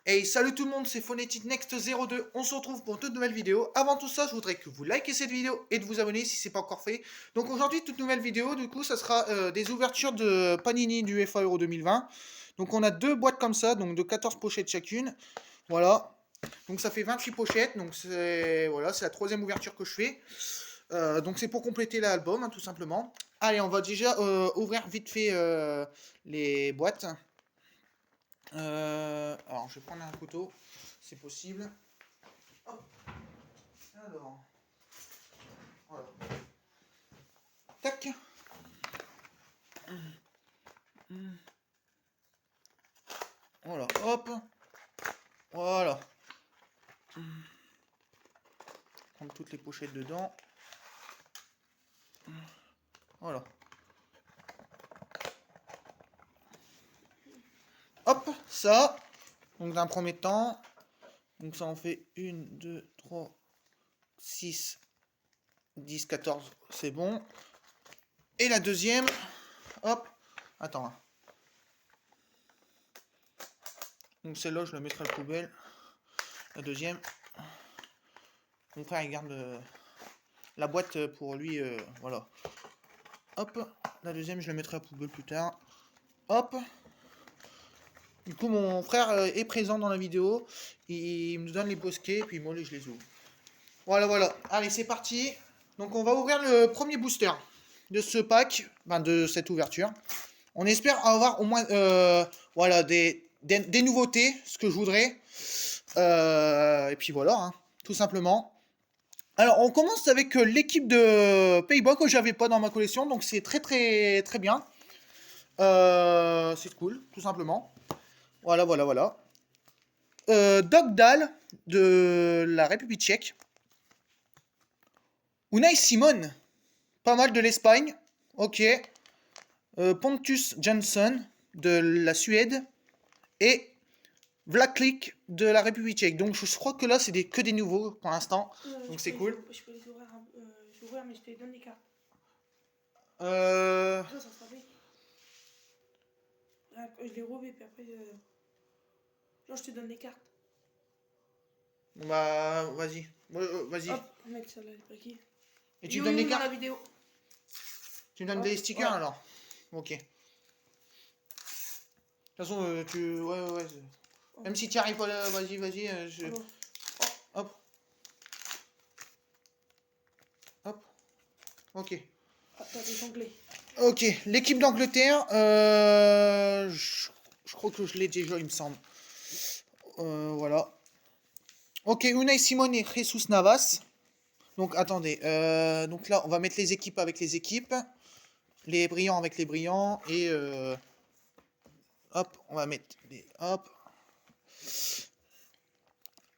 Hey, salut tout le monde, c'est Phonetic Next 02. On se retrouve pour toute nouvelle vidéo. Avant tout ça, je voudrais que vous likez cette vidéo et de vous abonner si c'est pas encore fait. Donc aujourd'hui, toute nouvelle vidéo, du coup, ça sera des ouvertures de Panini du UEFA Euro 2020. Donc on a deux boîtes comme ça, donc de 14 pochettes chacune. Voilà. Donc ça fait 28 pochettes. Donc c'est voilà, c'est la troisième ouverture que je fais. Donc c'est pour compléter l'album, hein, tout simplement. Allez, on va déjà ouvrir vite fait les boîtes. Alors, je vais prendre un couteau, c'est possible. Hop. Alors, voilà. Tac. Voilà, hop. Voilà. Prendre toutes les pochettes dedans. Voilà. Hop, ça. Donc d'un premier temps. Donc ça en fait 1, 2, 3, 6, 10, 14. C'est bon. Et la deuxième. Hop. Attends. Donc celle-là, je la mettrai à la poubelle. La deuxième. Mon frère, il garde la boîte pour lui. Voilà. Hop. La deuxième, je la mettrai à la poubelle plus tard. Hop. Du coup, mon frère est présent dans la vidéo. Il me donne les bosquets, puis moi, je les ouvre. Voilà, voilà. Allez, c'est parti. Donc, on va ouvrir le premier booster de ce pack, ben, de cette ouverture. On espère avoir au moins voilà, des nouveautés, ce que je voudrais. Et puis voilà, hein, tout simplement. Alors, on commence avec l'équipe de Pays-Bas que j'avais pas dans ma collection, donc c'est très très très bien. C'est cool, tout simplement. Voilà, voilà, voilà. Dogdal de la République tchèque. Unai Simon, pas mal de l'Espagne. Ok. Pontus Jansson de la Suède. Et Vlaklik de la République tchèque. Donc je crois que là, c'est que des nouveaux pour l'instant. Donc c'est cool. Je peux les ouvrir, mais je te les donne les cartes. Ça sera fait. Je les rouvre et puis après. Genre, je te donne les cartes. Bah, vas-y. Vas-y. Hop, mec, ça là, elle est pas qui. Et tu donnes les cartes la vidéo. Tu me donnes des stickers alors. Ok. De toute façon, tu. Ouais, ouais, ouais. Même si tu n'y arrives pas là, vas-y, vas-y. Hop. Hop. Ok. Ah, t'as des anglais. Ok, l'équipe d'Angleterre, je crois que je l'ai déjà, il me semble. Voilà. Ok, Unai Simon et Jesus Navas. Donc attendez, donc là on va mettre les équipes avec les équipes, les brillants avec les brillants et hop, on va mettre les hop.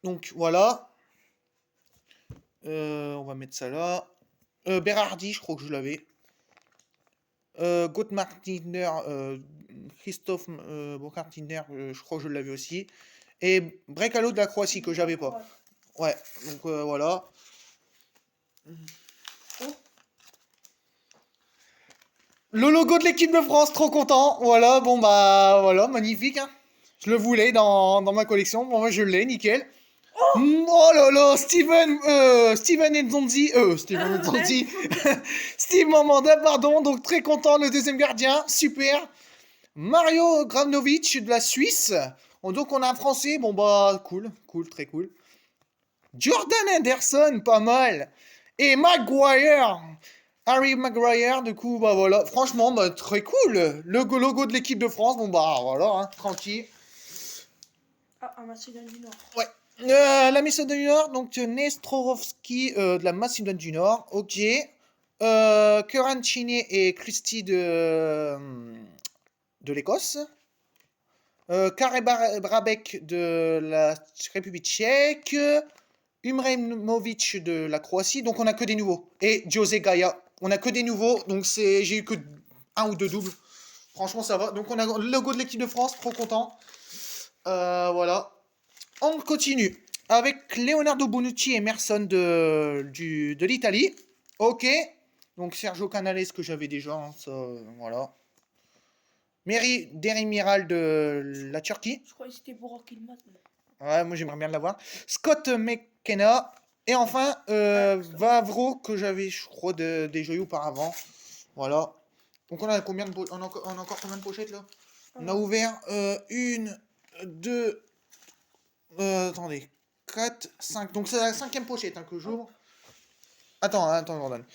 Donc voilà. On va mettre ça là. Berardi, je crois que je l'avais. Gottmartiner, Christophe Bocartiner, je crois que je l'avais aussi. Et Brekalo de la Croatie que j'avais pas. Ouais, donc voilà. Le logo de l'équipe de France, trop content. Voilà, bon bah voilà, magnifique. Hein. Je le voulais dans ma collection. Bon, moi je l'ai, nickel. Oh là là, Steven Nzonzi, Steven Nzonzi, Steve Mamanda, pardon, donc très content, le deuxième gardien, super. Mario Gravnovic de la Suisse, donc on a un français, bon bah cool, cool, très cool. Jordan Henderson, pas mal. Et Maguire, Harry Maguire, du coup, bah voilà, franchement, bah très cool. Le logo de l'équipe de France, bon bah voilà, hein, tranquille. Ah, un Macédoine du Nord. Ouais. La Macédoine du Nord, donc Nestorovski de la Macédoine du Nord, ok. Kerancini et Christie de l'Écosse. Kare Brabek de la République tchèque. Umremovic de la Croatie, donc on a que des nouveaux. Et José Gaia, on a que des nouveaux, donc j'ai eu que un ou deux doubles. Franchement, ça va. Donc on a le logo de l'équipe de France, trop content. Voilà. On continue avec Leonardo Bonucci et Emerson de l'Italie. Ok. Donc Sergio Canales que j'avais déjà, hein, ça, voilà. Mary Derimiral de la Turquie. Je croyais que c'était Borak Ilmaz. Ouais, moi j'aimerais bien l'avoir. Scott McKenna. Et enfin, Vavro, que j'avais, je crois, déjà eu auparavant. Voilà. Donc on a combien de on a encore combien de pochettes là? On a ouvert une, deux, attendez, 4, 5. Donc c'est la cinquième pochette hein, que j'ouvre. Attends, Jordan.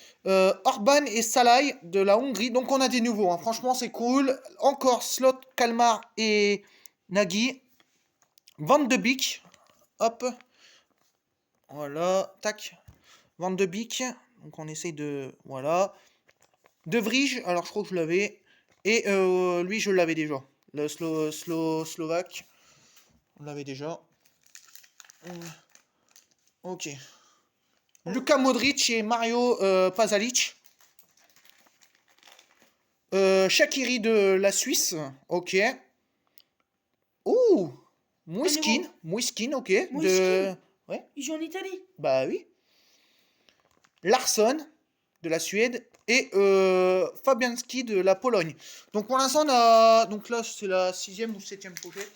Orban et Salai de la Hongrie. Donc on a des nouveaux. Hein. Franchement, c'est cool. Encore Slot, Kalmar et Nagy. Van de Beek. Hop. Voilà. Tac. Van de Beek. Donc on essaye de. Voilà. De Vrij. Alors je crois que je l'avais. Et lui, je l'avais déjà. Le Slovaque. On l'avait déjà. Ok. Luka Modric et Mario Pasalic. Shaqiri de la Suisse. Ok. Oh, Muiskin, ok. Muiskin. Ouais, Il joue en Italie. bah oui. Larsson de la Suède et Fabianski de la Pologne. Donc pour l'instant, donc là c'est la 6e ou 7e pochette.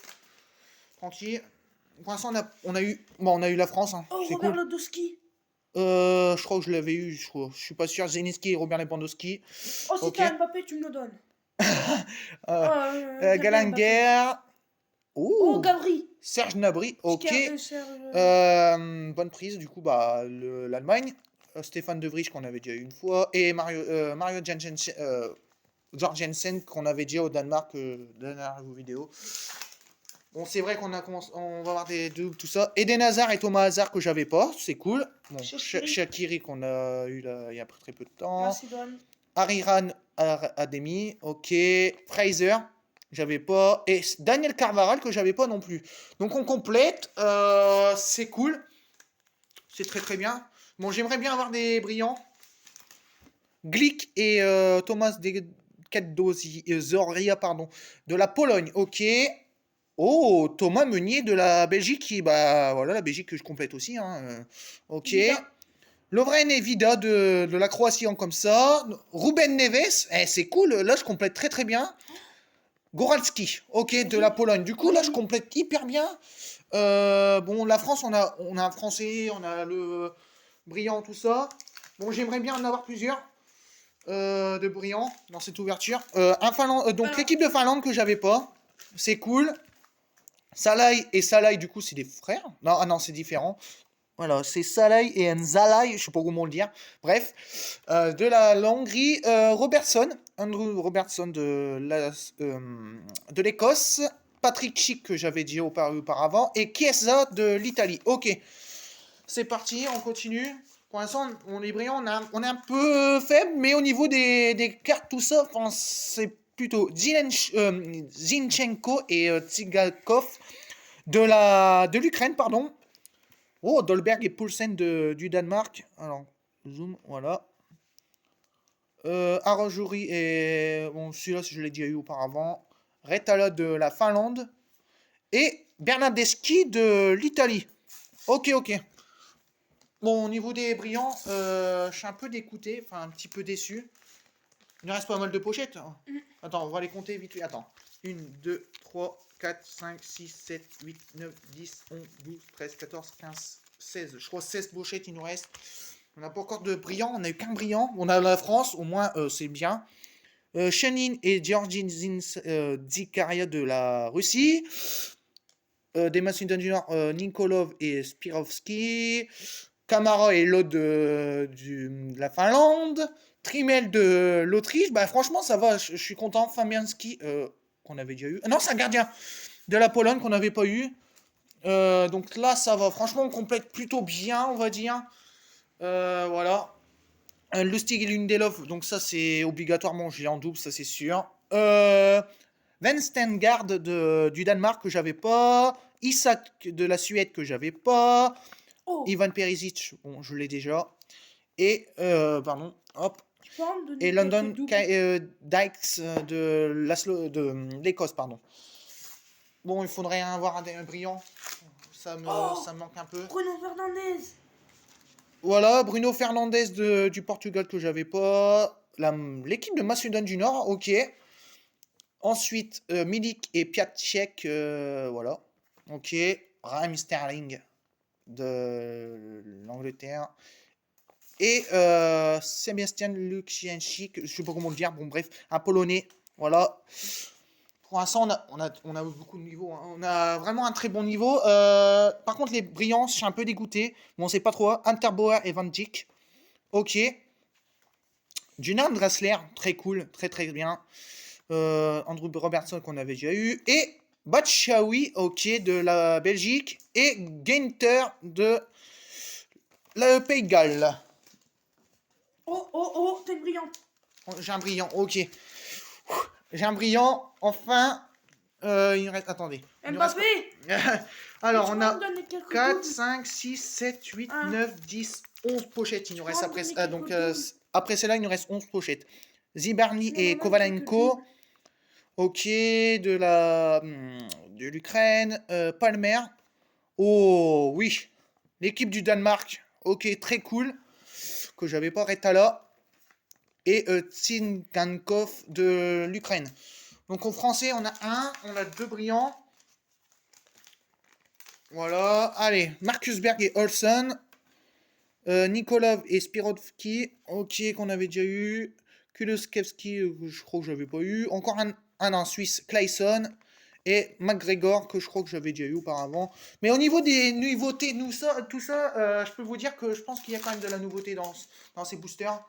Tranquille. Pour l'instant on a eu, bon, on a eu la France. Hein. Oh, C'est Robert cool. Lewandowski. Je crois que je l'avais eu. Je suis pas sûr. Zelensky et Robert Lewandowski. Oh, si Ok. t'as Mbappé, tu me le donnes. Gallagher. Oh, Ouh. Gabri. Serge Gnabry, ok. Bonne prise, du coup, bah, l'Allemagne. Stéphane De Vrij qu'on avait déjà eu une fois. Et Mario Jorgensen qu'on avait déjà au Danemark dans la dernière vidéo. Bon, c'est vrai qu'on on va avoir des doubles, tout ça. Eden Hazard et Thomas Hazard que j'avais pas, c'est cool. Bon, Shaqiri qu'on a eu là, il y a très peu de temps. Macédoine. Hariran Ademi, ok. Fraser, j'avais pas. Et Daniel Carvajal que j'avais pas non plus. Donc on complète. C'est cool. C'est très très bien. Bon, j'aimerais bien avoir des brillants. Glick et Thomas Zoria, pardon, de la Pologne, ok. Oh, Thomas Meunier de la Belgique, qui, bah voilà, la Belgique que je complète aussi, hein. Ok. Vida. Lovren et Vida de la Croatie en comme ça. Ruben Neves, c'est cool, là je complète très très bien. Goralski, ok, de la Pologne. Du coup, là je complète hyper bien. Bon, la France, on a un Français, on a le brillant, tout ça. Bon, j'aimerais bien en avoir plusieurs de brillants dans cette ouverture. Donc l'équipe de Finlande que j'avais pas, c'est cool. Salai et Salai, du coup, c'est des frères. Non, non, c'est différent. Voilà, c'est Salai et Nzalai, je sais pas comment le dire. Bref, de la Hongrie, Robertson, Andrew Robertson de l'Écosse, Patrick Schick que j'avais dit auparavant, et Chiesa de l'Italie. Ok, c'est parti, on continue. Pour l'instant, on est brillant, on est un peu faible, mais au niveau des cartes, tout ça, c'est plutôt Zinchenko et Tsigakov de l'Ukraine, pardon. Oh, Dolberg et Poulsen du Danemark. Alors, zoom, voilà. Arajuri et... Bon, celui-là, je l'ai déjà eu auparavant. Retala de la Finlande. Et Bernardeschi de l'Italie. Ok, ok. Bon, au niveau des brillants, je suis un peu dégoûté, enfin un petit peu déçu. Il ne reste pas mal de pochettes. Hein. Attends, on va les compter vite. Attends. 1, 2, 3, 4, 5, 6, 7, 8, 9, 10, 11, 12, 13, 14, 15, 16. Je crois 16 pochettes, il nous reste. On n'a pas encore de brillants, on n'a eu qu'un brillant. On a la France, au moins c'est bien. Shenin et Georgin Zikaria de la Russie. Des Macédoines du Nord, Nikolov et Spirovski. Kamara et Lod de la Finlande. Trimel de l'Autriche. Bah franchement, ça va, je suis content. Fabianski, qu'on avait déjà eu. Non, c'est un gardien de la Pologne qu'on n'avait pas eu. Donc là, ça va. Franchement, on complète plutôt bien, on va dire. Voilà. Lustig et Lindelof, donc ça, c'est obligatoirement, j'ai en double, ça, c'est sûr. Venstengard du Danemark, que j'avais pas. Isak de la Suède, que j'avais pas. Oh. Ivan Perisic, bon, je l'ai déjà. Et, pardon, hop. Et London Dykes de l'Écosse, pardon. Bon, il faudrait avoir un brillant. Ça me manque un peu. Bruno Fernandes. Voilà, Bruno Fernandes du Portugal que j'avais pas. L'équipe de Macédoine du Nord, ok. Ensuite, Milik et Piatek, voilà. Ok. Raheem Sterling de l'Angleterre. Et Sebastian Lukashenko, je sais pas comment le dire, bon bref, un Polonais, voilà. Pour l'instant, on a beaucoup de niveaux, hein. On a vraiment un très bon niveau. Par contre, les brillants, je suis un peu dégoûté. Bon, c'est pas trop. Interbauer et Van Dijk. Ok. Julian Dressler, très cool, très très bien. Andrew Robertson qu'on avait déjà eu. Et Batshuayi, ok, de la Belgique. Et Ginter de la Pays de Galles. Oh, t'es brillant. J'ai un brillant, ok. J'ai un brillant, enfin. Il nous reste. Attendez. Mbappé. Alors, on a 4, doubles. 5, 6, 7, 8, Un. 9, 10, 11 pochettes. Il nous reste me après. donner Donc, quelques doubles. après celle-là, il nous reste 11 pochettes. Zibarni Tu me et demandes Kovalenko. quelques Ok, de l'Ukraine. Palmer. Oh, oui. L'équipe du Danemark. Ok, très cool. Que j'avais pas Retala. Et Tsingankov de l'Ukraine. Donc en français, on a 2 brillants. Voilà, allez, Marcus Berg et Olsen. Nikolov et Spirovski, ok, qu'on avait déjà eu. Kulusevski, je crois que j'avais pas eu. Encore un Suisse, Clayson. Et McGregor, que je crois que j'avais déjà eu auparavant. Mais au niveau des nouveautés, tout ça, je peux vous dire que je pense qu'il y a quand même de la nouveauté dans ces boosters.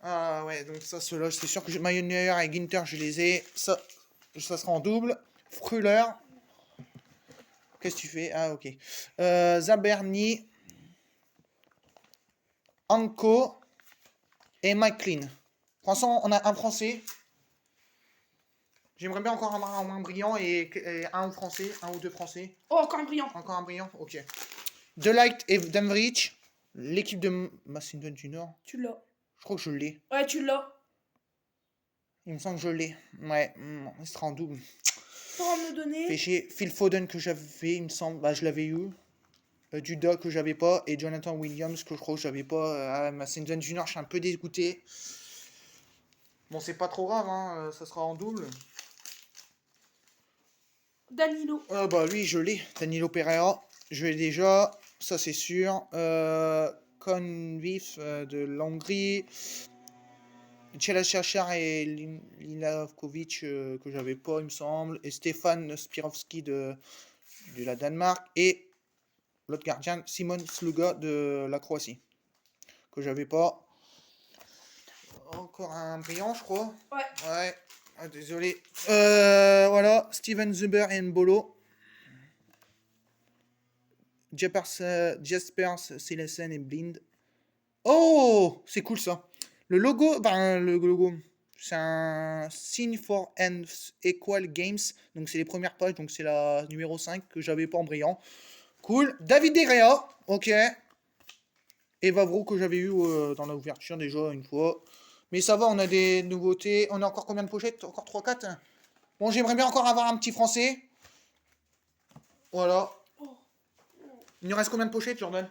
Ah ouais, donc ça, ceux-là, c'est sûr que Mayer et Ginter, je les ai. Ça sera en double. Fruller. Qu'est-ce que tu fais? Ah, ok. Zaberni. Anko. Et Mike Clean. Pour l'instant, on a un français. J'aimerais bien encore avoir un brillant et un français, un ou deux français. Oh, encore un brillant. Encore un brillant, ok. Delight et Damrich. L'équipe de Macedon du Nord. Tu l'as. Je crois que je l'ai. Ouais, tu l'as. Il me semble que je l'ai. Ouais, il sera en double. Pour me donner. Fait chier. Phil Foden que j'avais, il me semble. Bah, je l'avais eu. Duda que j'avais pas. Et Jonathan Williams que je crois que j'avais pas. Macedon Junior, je suis un peu dégoûté. Bon, c'est pas trop grave, hein. Ça sera en double. Danilo. Bah lui, je l'ai. Danilo Pereira. Je l'ai déjà. Ça, c'est sûr. Convif de l'Hongrie. Chachar et Lilavkovic que j'avais pas, il me semble. Et Stefan Spirovski de la Danemark. Et l'autre gardien, Simon Sluga de la Croatie. Que j'avais pas. Encore un brillant, je crois. Ouais. Ouais. Ah, désolé. Voilà. Steven Zuber et Mbolo. Jaspers, Silesen et Blind. Oh, c'est cool ça. Le logo, c'est un Sign for and Equal Games. Donc c'est les premières pages, donc c'est la numéro 5 que j'avais pas en brillant. Cool. David De Gea, ok. Et Vavro que j'avais eu dans la ouverture déjà une fois. Mais ça va, on a des nouveautés. On a encore combien de pochettes? Encore 3-4. Bon, j'aimerais bien encore avoir un petit français. Voilà. Il nous reste combien de pochettes, Jordan?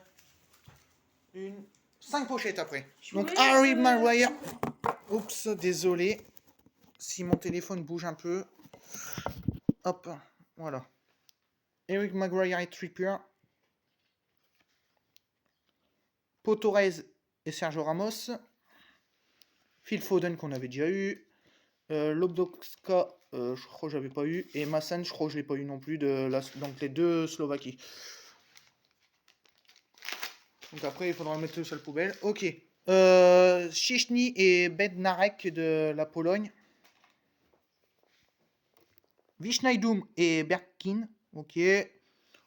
5 pochettes après. Donc Harry Maguire. Oups, désolé. Si mon téléphone bouge un peu. Hop, voilà. Eric Maguire et Trippier. Pau Torres et Sergio Ramos. Phil Foden qu'on avait déjà eu. Lobdowska, je crois que j'avais pas eu. Et Massan, je crois que je l'ai pas eu non plus. Donc les deux Slovaquie. Donc après, il faudra mettre sur la poubelle. Ok. Szczęsny et Bednarek de la Pologne. Wijnaldum et Berkin. Ok.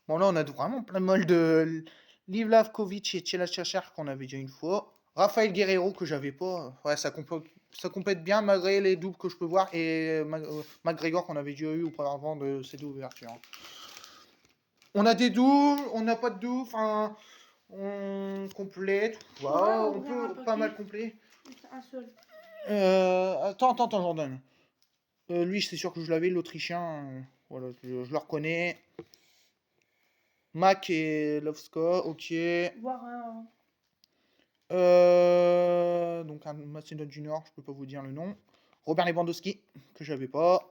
Bon, là, on a vraiment plein de mal de Livlavkovic et Tchelachachar qu'on avait déjà une fois. Rafael Guerrero que j'avais pas. Ouais, ça complète bien malgré les doubles que je peux voir. Et McGregor qu'on avait déjà eu auparavant de ces deux ouvertures. On a des doubles, on n'a pas de doubles. Enfin, on complète. Wow, on peut pas mal compléter. Un seul. Attends, Jordan. Lui, c'est sûr que je l'avais, l'Autrichien. Voilà, je le reconnais. Mac et Lovska, ok. Voir un. Donc un Macedon Junior, je peux pas vous dire le nom. Robert Lewandowski, que j'avais pas.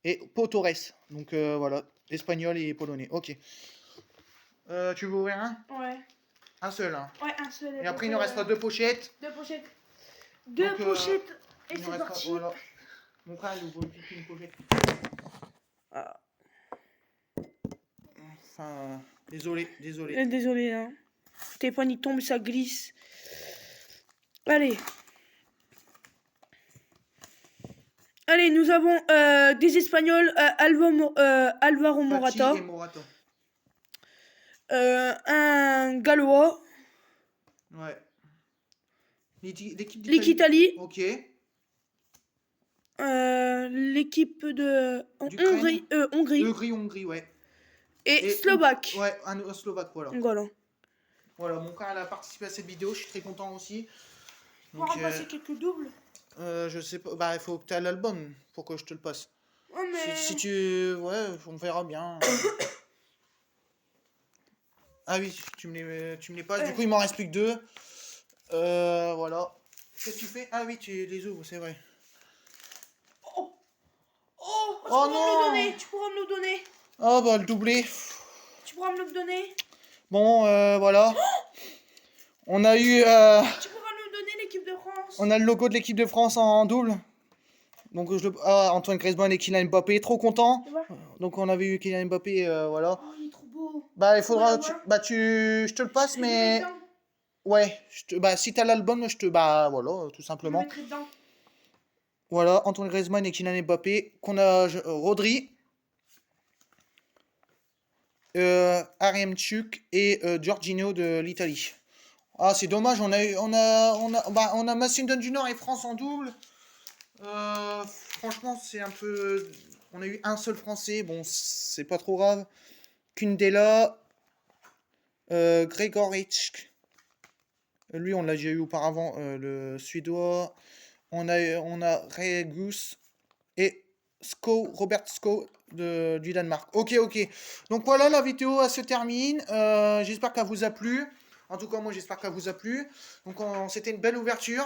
Et Pau Torres, donc voilà, espagnol et polonais. Ok. Tu veux ouvrir un? Ouais. Un seul, hein. Ouais, un seul. Et après, il nous restera 2 pochettes. 2 pochettes. 2 Donc, pochettes. Et il nous c'est restera, parti. voilà. Mon frère, il ouvre juste une pochette. Ah. Enfin, désolé. Désolé, hein. Stéphane, il tombe, ça glisse. Allez. Allez, nous avons des Espagnols, Alvaro Morata. Fati et Morata. Un Gallois. Ouais. L'équipe L'Italie. Ok. L'équipe de D'Ukraine. Hongrie. Hongrie, ouais. Et Slovaque. Ouais, un Slovaque, voilà. Voilà. Voilà, mon frère elle a participé à cette vidéo, je suis très content aussi. On va passer quelques doubles. Je sais pas, bah il faut que tu aies l'album pour que je te le passe. Oh, mais... Si tu... Ouais, on verra bien. Ah oui, tu me les passes. Du coup, il m'en reste plus que 2. Voilà. Qu'est-ce que tu fais? Ah oui, tu les ouvres, c'est vrai. Oh, tu Oh pourras non! me le donner. Tu pourras me le donner. Oh bah le doublé. Tu pourras me le donner. Bon, voilà. On a eu... Tu pourras me donner l'équipe de France. On a le logo de l'équipe de France en double. Donc Antoine Griezmann et Kylian Mbappé, trop content. Donc on avait eu Kylian Mbappé, voilà. Oh, il est trop beau. Bah il faudra, je te le passe, mais ouais, bah si t'as l'album, bah voilà, tout simplement. Je le mettrai dedans. Voilà, Antoine Griezmann et Kylian Mbappé, qu'on a Rodri, Yaremchuk et Jorginho de l'Italie. Ah c'est dommage, on a Macédoine du Nord et France en double. Franchement, c'est un peu... On a eu un seul Français, bon, c'est pas trop grave. Kundela, Gregoric, lui on l'a déjà eu auparavant, le Suédois. On a Regus et Robert Sko du Danemark. Ok. Donc voilà, la vidéo elle se termine. J'espère qu'elle vous a plu. En tout cas, moi j'espère qu'elle vous a plu. Donc c'était une belle ouverture.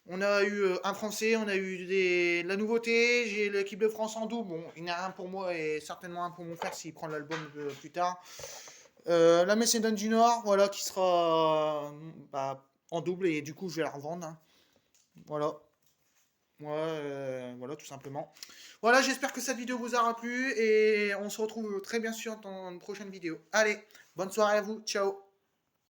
On a eu un Français, on a eu la nouveauté, j'ai l'équipe de France en double. Bon, il y en a un pour moi et certainement un pour mon frère s'il prend l'album plus tard. La Macédoine du Nord, voilà, qui sera en double et du coup je vais la revendre. Hein. Voilà. Voilà, tout simplement. Voilà, j'espère que cette vidéo vous aura plu et on se retrouve très bien sûr dans une prochaine vidéo. Allez, bonne soirée à vous, ciao.